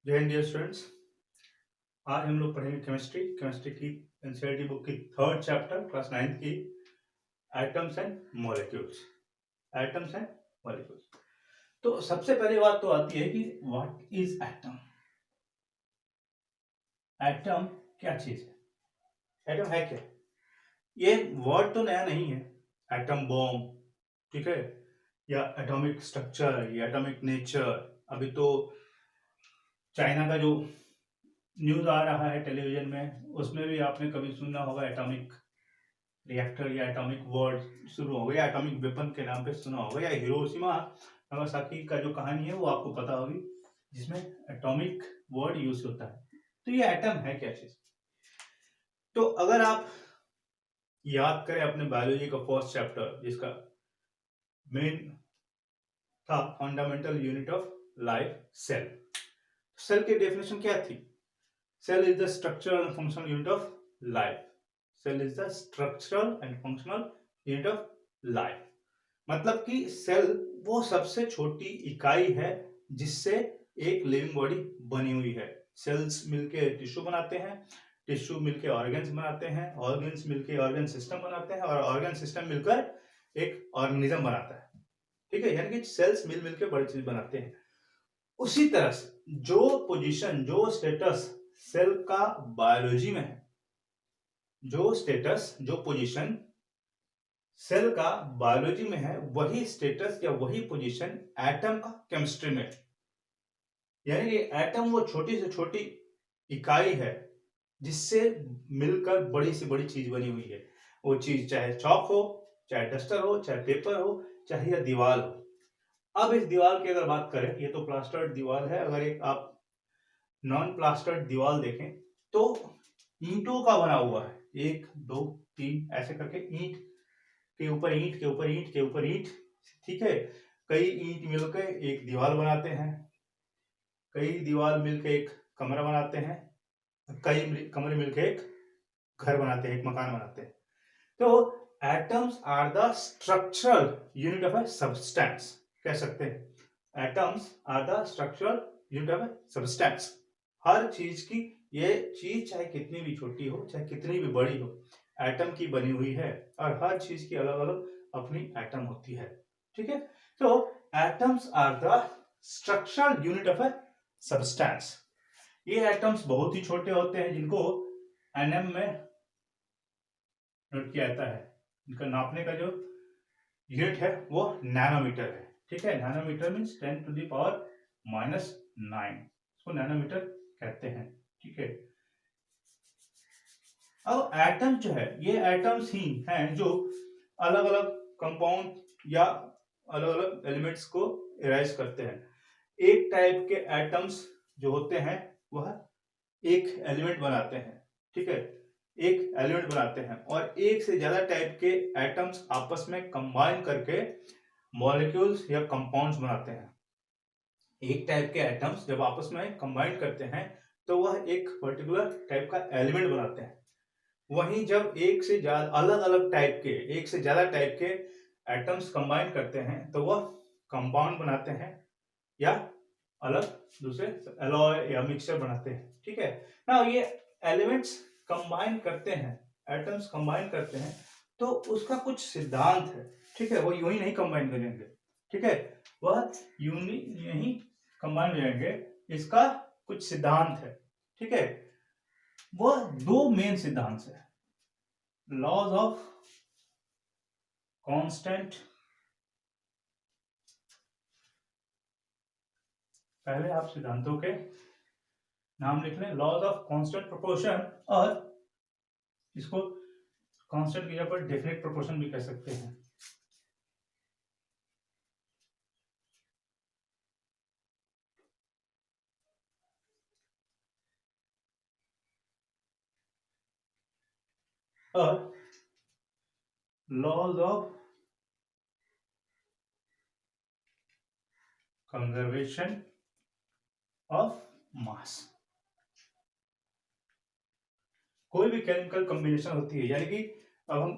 जय Hind dear students. आज हम लोग पढ़ेंगे केमिस्ट्री की एनसीईआरटी बुक की थर्ड चैप्टर क्लास 9th की atoms and molecules. Atoms and molecules. तो सबसे पहली बात तो आती है कि व्हाट इज एटम। एटम क्या चीज है? एटम है क्या? ये वर्ड तो नया नहीं है। एटम बॉम्ब, ठीक है, या एटॉमिक स्ट्रक्चर या एटॉमिक नेचर। अभी तो चाइना का जो न्यूज आ रहा है टेलीविजन में, उसमें भी आपने कभी सुना होगा एटॉमिक रिएक्टर या एटॉमिक वर्ड शुरू होगा या एटॉमिक वेपन के नाम पे सुना होगा, या हिरोशिमा नागासाकी का जो कहानी है वो आपको पता होगी, जिसमें एटॉमिक वर्ड यूज होता है। तो ये एटम है क्या चीज? तो अगर आप याद करें अपने बायोलॉजी का फर्स्ट चैप्टर, जिसका मेन था fundamental unit of life, cell. Cell की डेफिनेशन क्या थी? Cell is the structural and functional unit of life. Cell is the structural and functional unit of life. मतलब कि सेल वो सबसे छोटी इकाई है जिससे एक लिविंग बॉडी बनी हुई है। सेल्स मिलके टिश्यू बनाते हैं, टिश्यू मिलके ऑर्गन्स बनाते हैं, ऑर्गन्स मिलके ऑर्गन सिस्टम बनाते हैं, और ऑर्गन सिस्टम मिलकर एक ऑर्गेनिज्म बनाता है। ठीक है, यानी कि सेल्स मिल मिलके बड़ी चीज बनाते हैं। उसी तरह से जो पोजीशन, जो स्टेटस सेल का बायोलॉजी में है, जो स्टेटस, जो पोजीशन सेल का बायोलॉजी में है, वही स्टेटस या वही पोजीशन एटम का केमिस्ट्री में है। यानी कि एटम वो छोटी से छोटी इकाई है जिससे मिलकर बड़ी से बड़ी चीज बनी हुई है। वो चीज चाहे चौक हो, चाहे डस्टर हो, चाहे पेपर हो, चाहे या दीवार हो। अब इस दीवार की अगर बात करें, ये तो प्लास्टर्ड दीवार है। अगर एक आप नॉन प्लास्टर्ड दीवार देखें तो ईंटों का बना हुआ है, 1 2 3 ऐसे करके, ईंट के ऊपर ईंट के ऊपर ईंट के ऊपर ईंट। ठीक है, कई ईंट मिलकर एक दीवार बनाते हैं, कई दीवार मिलकर एक कमरा बनाते हैं, कई कमरे मिलकर एक घर बनाते हैं, एक मकान बनाते हैं। तो atoms are the structural unit of a substance. कह सकते हैं atoms are the structural unit of a substance. हर चीज की, ये चीज चाहे कितनी भी छोटी हो, चाहे कितनी भी बड़ी हो, एटम की बनी हुई है, और हर चीज की अलग अलग अपनी एटम होती है। ठीक है, तो atoms are the structural unit of a substance. ये एटम्स बहुत ही छोटे होते हैं, जिनको एनएम में नोट किया जाता है। इनका नापने का जो यूनिट है वो नैनोमीटर है। ठीक है, नैनोमीटर मीन्स 10⁻⁻⁹ इसको नैनोमीटर कहते हैं। ठीक है, अब एटम जो है, ये एटम्स ही हैं जो अलग अलग कंपाउंड या अलग अलग एलिमेंट्स को इराइज करते हैं। एक टाइप के एटम्स जो होते हैं वह एक एलिमेंट बनाते हैं। ठीक है, एक एलिमेंट बनाते हैं, और एक से ज्यादा टाइप के एटम्स आपस में कंबाइन करके मॉलिक्यूल्स या कंपाउंड्स बनाते हैं। एक टाइप के एटम्स जब आपस में कंबाइन करते हैं तो वह एक पर्टिकुलर टाइप का एलिमेंट बनाते हैं। वहीं जब एक से ज्यादा अलग अलग टाइप के, एक से ज्यादा टाइप के एटम्स कंबाइन करते हैं तो वह कंपाउंड बनाते हैं, या अलग दूसरे एलॉय या मिक्सचर बनाते हैं। ठीक है ना, ये एलिमेंट्स कंबाइन करते हैं, एटम्स कंबाइन करते हैं, तो उसका कुछ सिद्धांत है। ठीक है, वो यूं ही नहीं कंबाइन करेंगे। ठीक है, वह यूं ही कंबाइन हो जाएंगे, इसका कुछ सिद्धांत है। ठीक है, वह दो मेन सिद्धांत है, लॉज ऑफ कांस्टेंट। पहले आप सिद्धांतों के नाम लिख लें, लॉज ऑफ कांस्टेंट प्रोपोर्शन, और इसको कांस्टेंट की जगह पर डेफिनेट प्रोपोर्शन भी कह सकते हैं। और laws of conservation of mass. कोई भी केमिकल कॉम्बिनेशन होती है, यानी कि अब हम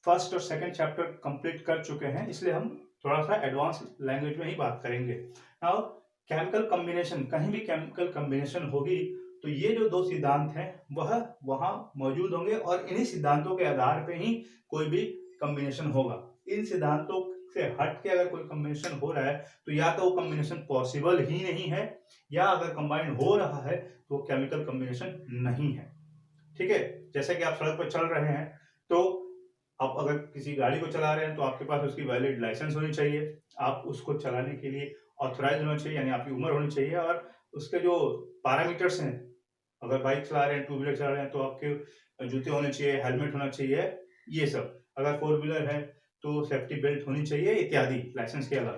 फर्स्ट और सेकंड चैप्टर कंप्लीट कर चुके हैं, इसलिए हम थोड़ा सा एडवांस लैंग्वेज में ही बात करेंगे। नाउ केमिकल कॉम्बिनेशन, कहीं भी केमिकल कॉम्बिनेशन होगी तो ये जो दो सिद्धांत हैं वह वहां मौजूद होंगे और इन्हीं सिद्धांतों के आधार पे ही कोई भी कॉम्बिनेशन होगा। इन सिद्धांतों से हट के अगर कोई कॉम्बिनेशन हो रहा है तो या तो वो कॉम्बिनेशन पॉसिबल ही नहीं है, या अगर कंबाइन हो रहा है तो केमिकल कॉम्बिनेशन नहीं है। ठीक है, जैसे कि आप सड़क पर चल रहे हैं तो आप अगर किसी गाड़ी को चला रहे हैं तो आपके पास उसकी वैलिड लाइसेंस होनी चाहिए, आप उसको चलाने के लिए ऑथराइज होना चाहिए, यानी आपकी उम्र होनी चाहिए, और उसके जो पैरामीटर्स हैं, अगर बाइक चला रहे हैं, टू व्हीलर चला रहे हैं तो आपके जूते होने चाहिए, हेलमेट होना चाहिए, ये सब। अगर फोर व्हीलर है तो सेफ्टी बेल्ट होनी चाहिए इत्यादि, लाइसेंस के अलावा।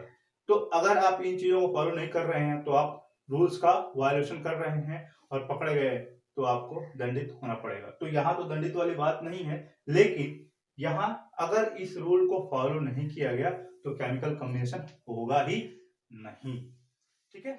तो अगर आप इन चीजों को फॉलो नहीं कर रहे हैं तो आप रूल्स का वायोलेशन कर रहे हैं और पकड़े गए तो आपको दंडित होना पड़ेगा। तो यहाँ तो दंडित वाली बात नहीं है, लेकिन यहाँ अगर इस रूल को फॉलो नहीं किया गया तो केमिकल कॉम्बिनेशन होगा ही नहीं। ठीक है।